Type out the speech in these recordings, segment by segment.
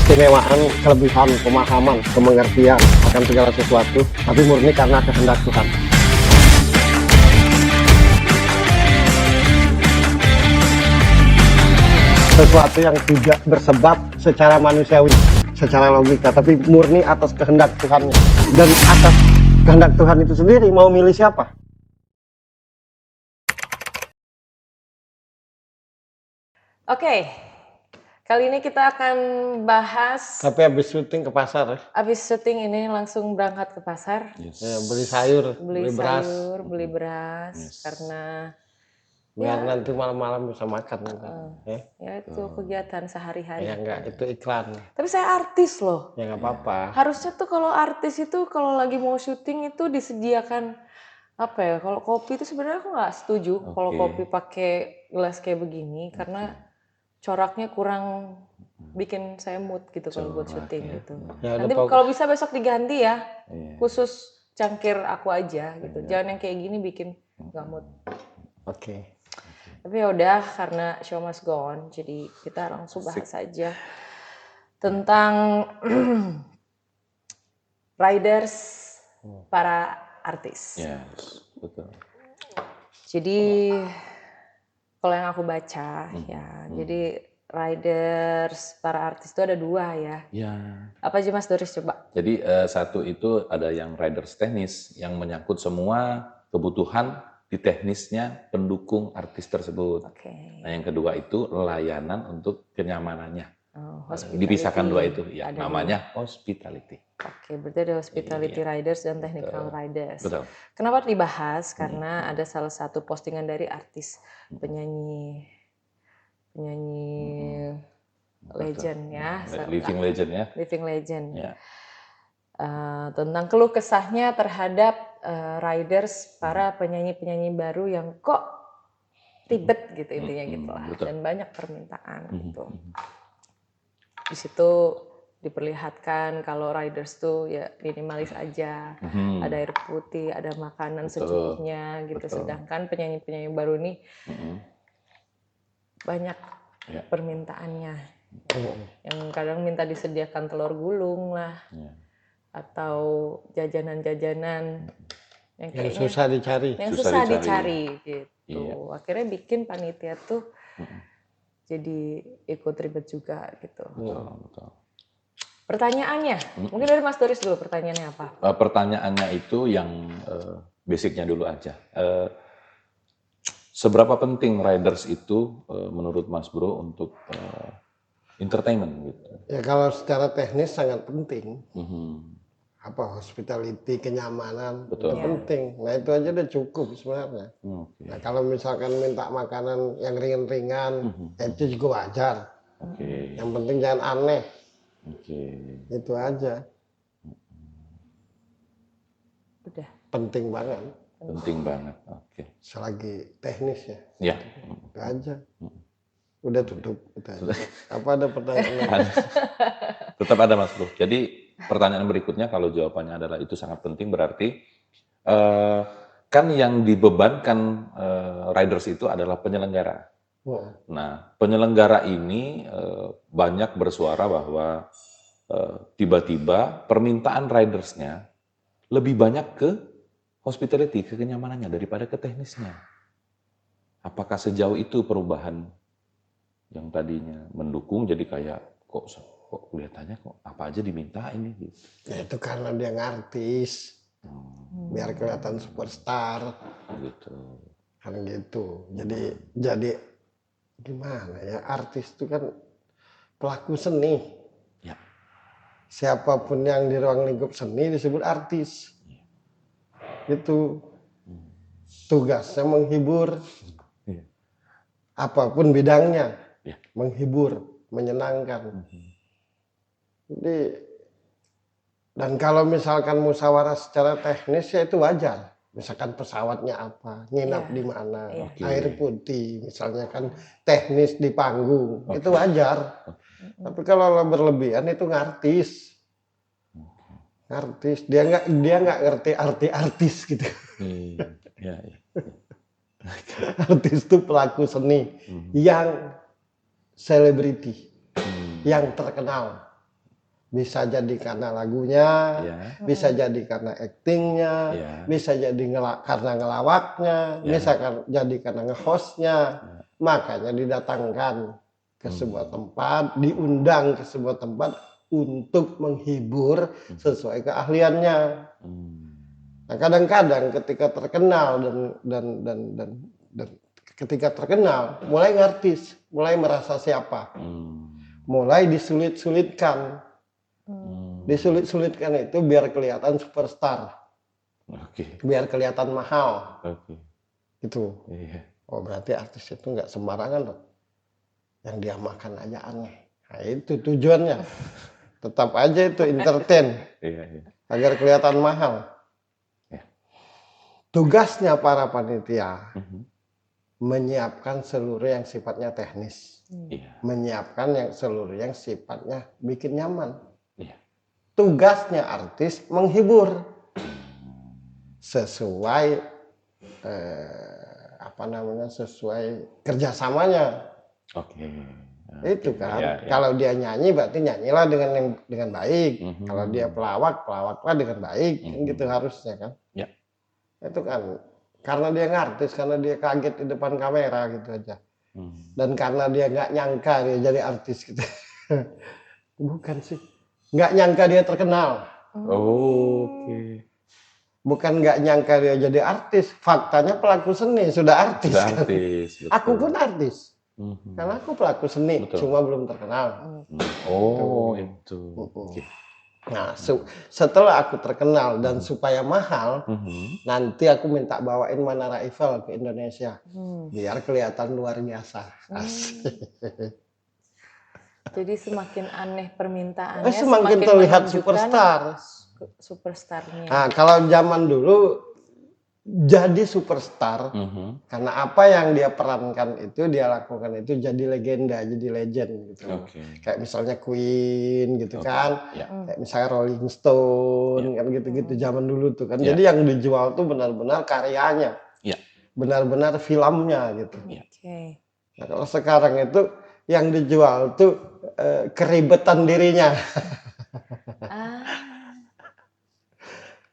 keistimewaan, kelebihan, pemahaman, kemengertian akan segala sesuatu, tapi murni karena kehendak Tuhan. Sesuatu yang tidak bersebab secara manusiawi, secara logika, tapi murni atas kehendak Tuhan. Dan atas kehendak Tuhan itu sendiri mau milih siapa? Oke, kali ini kita akan bahas. Tapi habis syuting ke pasar ya? Habis syuting ini langsung berangkat ke pasar. Yes. Ya, beli sayur, beli beras. Sayur, beli beras, yes. Karena biar nanti malam-malam bisa makan. Ya itu kegiatan sehari-hari. Ya enggak, itu iklan. Tapi saya artis loh. Ya nggak apa-apa. Harusnya tuh kalau artis itu kalau lagi mau syuting itu disediakan apa ya? Kalau kopi itu sebenarnya aku nggak setuju kalau kopi pakai gelas kayak begini karena coraknya kurang bikin saya mood gitu kalau buat syuting gitu. Ya, nanti kalau bisa besok diganti ya, khusus cangkir aku aja gitu. Jangan yang kayak gini bikin nggak mood. Oke. Tapi ya udah karena show must go on, jadi kita langsung bahas aja tentang riders para artis. Yes, betul. Jadi kalau yang aku baca jadi riders para artis itu ada 2 ya. Ya. Apa aja Mas Doris coba? Jadi satu itu ada yang riders teknis yang menyangkut semua kebutuhan di teknisnya pendukung artis tersebut. Nah yang kedua itu layanan untuk kenyamanannya. Dipisahkan 2 itu, ya namanya hospitality. Oke, berarti ada hospitality riders dan technical riders. Betul. Kenapa dibahas? Karena ada salah satu postingan dari artis penyanyi legend ya, living legend ya. Living legend. Ya. Tentang keluh kesahnya terhadap riders para penyanyi-penyanyi baru yang kok ribet gitu intinya gitulah dan banyak permintaan gitu. Di situ diperlihatkan kalau riders tuh ya minimalis aja, ada air putih, ada makanan secukupnya gitu. Sedangkan penyanyi-penyanyi baru nih banyak permintaannya, yang kadang minta disediakan telur gulung lah, atau jajanan-jajanan yang susah dicari, yang susah dicari gitu. Akhirnya bikin panitia tuh jadi ikut ribet juga gitu. Betul. Pertanyaannya, mungkin dari Mas Doris dulu pertanyaannya apa? Pertanyaannya itu yang basicnya dulu aja. Seberapa penting riders itu menurut Mas Bro untuk entertainment gitu? Ya kalau secara teknis sangat penting. Apa hospitality, kenyamanan itu penting. Nah itu aja udah cukup sebenarnya. Nah kalau misalkan minta makanan yang ringan-ringan, itu juga wajar. Yang penting jangan aneh. Itu aja. Udah. Penting banget. Penting banget. Selagi teknis ya. Ya. Itu aja. Udah tutup. Apa ada pertanyaan? Tetap ada Mas Bro. Jadi pertanyaan berikutnya kalau jawabannya adalah itu sangat penting berarti kan yang dibebankan riders itu adalah penyelenggara. Nah penyelenggara ini banyak bersuara bahwa tiba-tiba permintaan ridersnya lebih banyak ke hospitality, ke kenyamanannya daripada ke teknisnya. Apakah sejauh itu perubahan yang tadinya mendukung jadi kayak kok kelihatannya kok apa aja diminta ini gitu. Ya itu karena dia ngartis. Biar kelihatan superstar. Gitu. Kan gitu. Jadi gimana ya, artis itu kan pelaku seni. Ya. Siapapun yang di ruang lingkup seni disebut artis. Gitu. Tugasnya menghibur. Apapun bidangnya. Menghibur, menyenangkan. Jadi, dan kalau misalkan musyawarah secara teknis ya itu wajar. Misalkan pesawatnya apa, nginap di mana, air putih, misalnya kan teknis di panggung, itu wajar. Tapi kalau berlebihan itu ngartis. Artis, dia nggak ngerti arti artis gitu. Artis itu pelaku seni yang selebriti, yang terkenal. Bisa jadi karena lagunya, Ya. bisa jadi karena aktingnya, Ya. bisa jadi karena ngelawaknya, Ya. bisa jadi karena nge-hostnya. Ya. Makanya didatangkan ke sebuah tempat, diundang ke sebuah tempat untuk menghibur sesuai keahliannya. Nah, kadang-kadang ketika terkenal dan ketika terkenal, mulai ngartis, mulai merasa siapa, mulai disulit-sulitkan. Disulit-sulitkan itu biar kelihatan superstar, biar kelihatan mahal, gitu. Oh, berarti artis itu nggak sembarangan loh, yang dia makan aja aneh. Nah, itu tujuannya. Tetap aja itu entertain, agar kelihatan mahal. Tugasnya para panitia menyiapkan seluruh yang sifatnya teknis, menyiapkan yang seluruh yang sifatnya bikin nyaman. Tugasnya artis menghibur sesuai sesuai kerjasamanya. Itu kan. Kalau dia nyanyi berarti nyanyilah dengan baik. Kalau dia pelawaklah dengan baik. Gitu harusnya kan. Itu kan karena dia ngartis, karena dia kaget di depan kamera gitu aja. Dan karena dia nggak nyangka dia jadi artis gitu. Bukan sih. Nggak nyangka dia terkenal. Bukan nggak nyangka dia jadi artis. Faktanya pelaku seni sudah artis. Kan? Aku pun artis. Karena aku pelaku seni, cuma belum terkenal. Itu. Nah, setelah aku terkenal dan supaya mahal, nanti aku minta bawain Manara Eiffel ke Indonesia. Biar kelihatan luar biasa. Jadi semakin aneh permintaannya, semakin terlihat superstarnya. Nah, kalau zaman dulu jadi superstar, karena apa yang dia perankan itu, dia lakukan itu jadi legenda, jadi legend gitu. Kayak misalnya Queen gitu kan, kayak misalnya Rolling Stone kan gitu-gitu zaman dulu tuh kan. Jadi yang dijual tuh benar-benar karyanya, benar-benar filmnya gitu. Nah, kalau sekarang itu yang dijual tuh keribetan dirinya.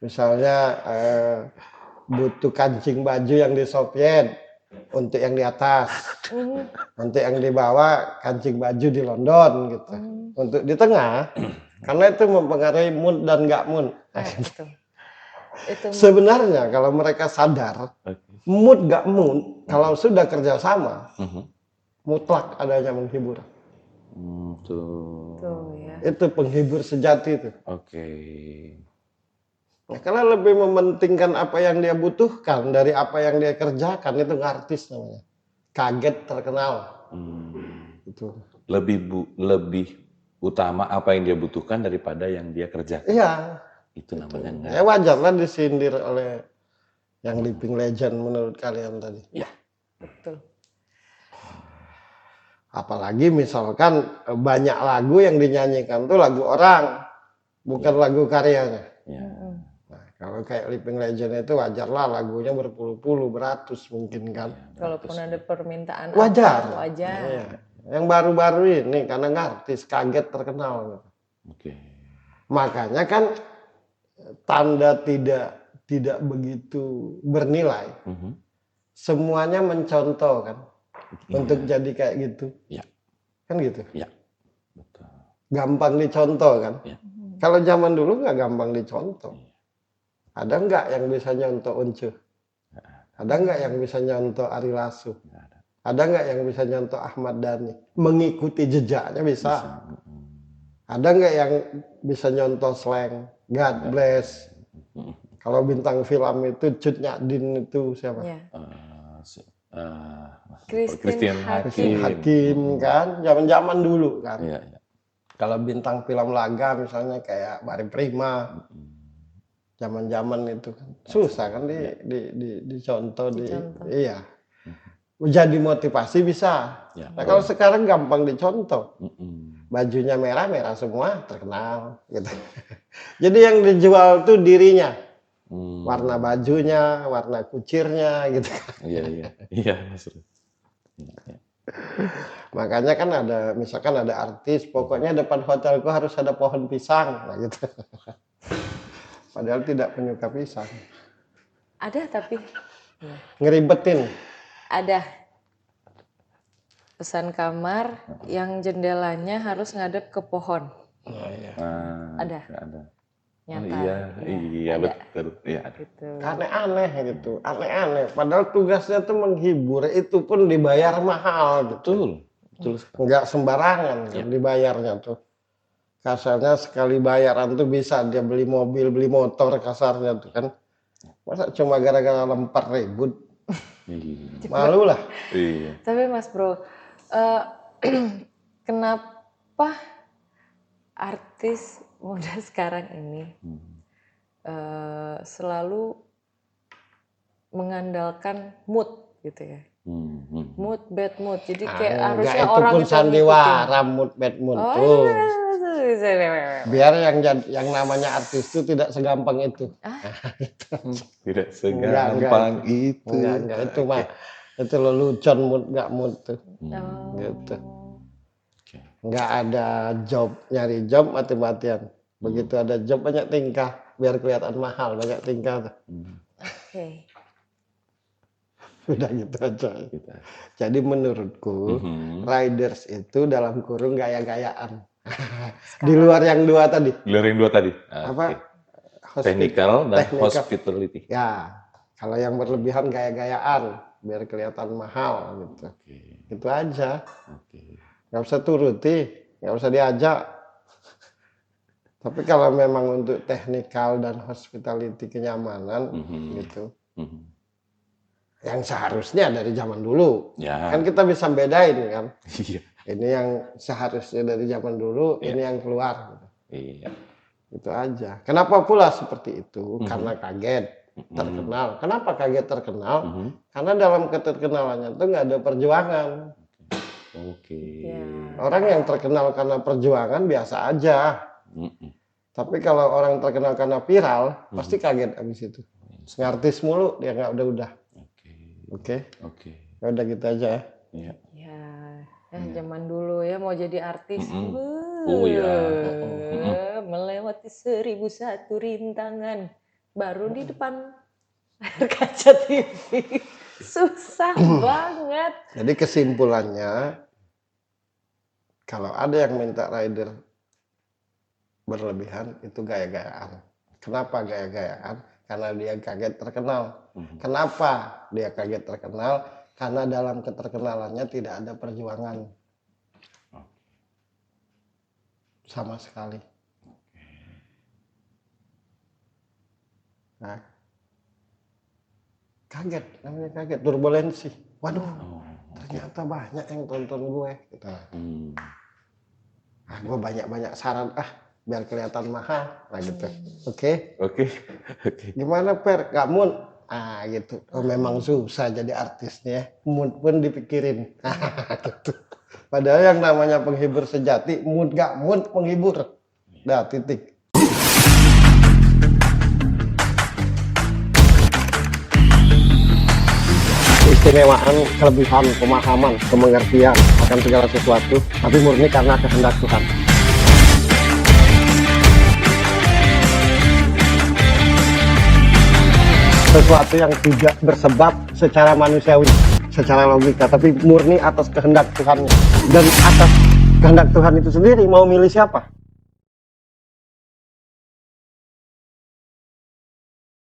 Misalnya butuh kancing baju yang di Soviet untuk yang di atas, untuk yang di bawah kancing baju di London gitu, untuk di tengah, karena itu mempengaruhi mood dan nggak mood. Sebenarnya kalau mereka sadar mood nggak mood, kalau sudah kerjasama mutlak adanya menghibur. Itu penghibur sejati itu. Nah, karena lebih mementingkan apa yang dia butuhkan dari apa yang dia kerjakan, itu artis namanya. Kaget terkenal. Itu. Lebih utama apa yang dia butuhkan daripada yang dia kerjakan. Iya. Itu namanya. Ya wajarlah disindir oleh yang living legend menurut kalian tadi. Ya. Betul. Apalagi misalkan banyak lagu yang dinyanyikan tuh lagu orang, bukan lagu karyanya. Kalau kayak Living Legend itu wajarlah lagunya berpuluh-puluh, beratus mungkin kan. Kalaupun ada permintaan wajar. Wajar. Yang baru-baru ini karena ngartis kaget terkenal. Makanya kan tanda tidak begitu bernilai. Semuanya mencontoh kan. Untuk jadi kayak gitu. Kan gitu. Betul. Gampang dicontoh kan. Kalau zaman dulu nggak gampang dicontoh. Ada nggak yang bisa nyontoh Once? Ada nggak yang bisa nyontoh Ari Lasso? Ada nggak yang bisa nyontoh Ahmad Dhani? Mengikuti jejaknya bisa. Ada nggak yang bisa nyontoh slang? God bless. Kalau bintang film itu Cut Nyak-Din itu siapa? Christian Hakim kan, zaman-zaman dulu kan. Kalau bintang film laga misalnya kayak Barry Prima. Zaman-zaman itu kan susah kan dicontoh. Iya. Jadi motivasi bisa. Nah, kalau sekarang gampang dicontoh. Bajunya merah semua terkenal gitu. Jadi yang dijual tuh dirinya. Warna bajunya, warna kucirnya gitu. Iya, Mas. Makanya kan ada, misalkan ada artis, pokoknya depan hotelku harus ada pohon pisang, nah gitu. Padahal tidak penyuka pisang. Ada tapi ya. Ngeribetin. Ada pesan kamar yang jendelanya harus ngadep ke pohon. Nah, iya. Ada. Ada. Nyata. Iya ada. betul. Iya. Gitu. Aneh-aneh gitu, aneh-aneh. Padahal tugasnya tuh menghibur, itu pun dibayar mahal gitu. Betul. Nggak sembarangan kan dibayarnya tuh. Kasarnya sekali bayaran tuh bisa dia beli mobil, beli motor kasarnya tuh kan. Masa cuma gara-gara lempar ribut? Iya. Malu lah. Iya. Tapi Mas Bro, kenapa artis muda sekarang ini selalu mengandalkan mood gitu ya? Mood, bad mood. Jadi kayak harusnya itu orang pun itu sandiwara mood, bad mood tuh. Biar yang namanya artis itu tidak segampang itu. Tidak segampang itu. Enggak, itu mah. Itu lelucon mood, nggak mood tuh. Gitu. Nggak ada job, nyari job mati-matian. Begitu ada job banyak tingkah, biar kelihatan mahal, banyak tingkah tuh. Oke. Udah gitu aja. Jadi menurutku riders itu dalam kurung gaya-gayaan. Di luar yang dua tadi. Di luar yang dua tadi. Apa? Technical dan hospitality. Ya, kalau yang berlebihan gaya-gayaan, biar kelihatan mahal gitu. Itu aja. Nggak usah turuti, nggak usah diajak. Tapi kalau memang untuk technical dan hospitality kenyamanan gitu. Yang seharusnya dari zaman dulu. Ya. Kan kita bisa bedain kan. Iya. Ini yang seharusnya dari zaman dulu, ini yang keluar. Gitu. Iya. Itu aja. Kenapa pula seperti itu? Karena kaget, terkenal. Kenapa kaget terkenal? Karena dalam keterkenalannya itu nggak ada perjuangan. Orang yang terkenal karena perjuangan biasa aja. Tapi kalau orang terkenal karena viral, pasti kaget abis itu. Ngartis mulu, dia nggak udah. Oke. Ya udah gitu aja ya. Zaman dulu ya mau jadi artis. Melewati 1001 rintangan. Baru di depan kaca TV. Susah banget. Jadi kesimpulannya, kalau ada yang minta rider berlebihan, itu gaya-gayaan. Kenapa gaya-gayaan? Karena dia kaget terkenal. Kenapa dia kaget terkenal? Karena dalam keterkenalannya tidak ada perjuangan. Sama sekali. Nah, kaget, namanya kaget, turbulensi. Waduh, ternyata banyak yang tonton gue. Gitu. Gue banyak-banyak saran, biar kelihatan mahal. Nah gitu. Oke. Gimana Per? Gak mood? Gitu. Oh, memang susah jadi artisnya. Mood pun dipikirin. Gitu. Padahal yang namanya penghibur sejati, mood gak mood penghibur. Dah titik. Keistimewaan, kelebihan, pemahaman, pengertian akan segala sesuatu, tapi murni karena kehendak Tuhan. Sesuatu yang tidak bersebab secara manusiawi, secara logika, tapi murni atas kehendak Tuhan. Dan atas kehendak Tuhan itu sendiri mau milih siapa?